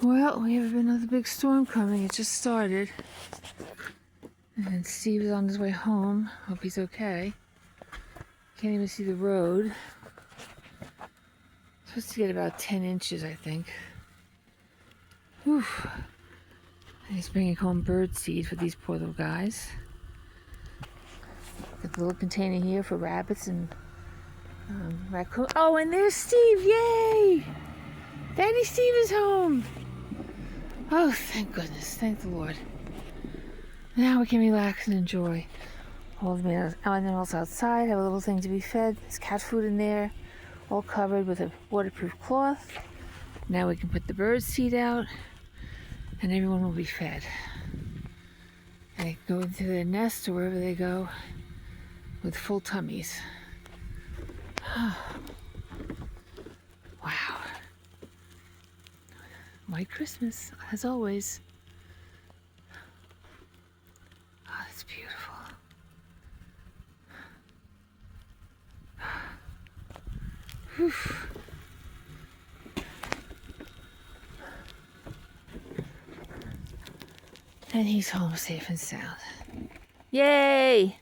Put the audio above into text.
Well, we have another big storm coming. It just started. And Steve is on his way home. Hope he's okay. Can't even see the road. Supposed to get about 10 inches, I think. Whew. And he's bringing home bird seed for these poor little guys. Got the little container here for rabbits and raccoon. Oh, and there's Steve! Yay! Daddy Steve is home! Oh, thank goodness. Thank the Lord. Now we can relax and enjoy. All the animals outside have a little thing to be fed. There's cat food in there, all covered with a waterproof cloth. Now we can put the bird seed out, and everyone will be fed. And they go into their nest or wherever they go with full tummies. Wow. White Christmas, as always. Oh, that's beautiful. Whew. And he's home safe and sound. Yay!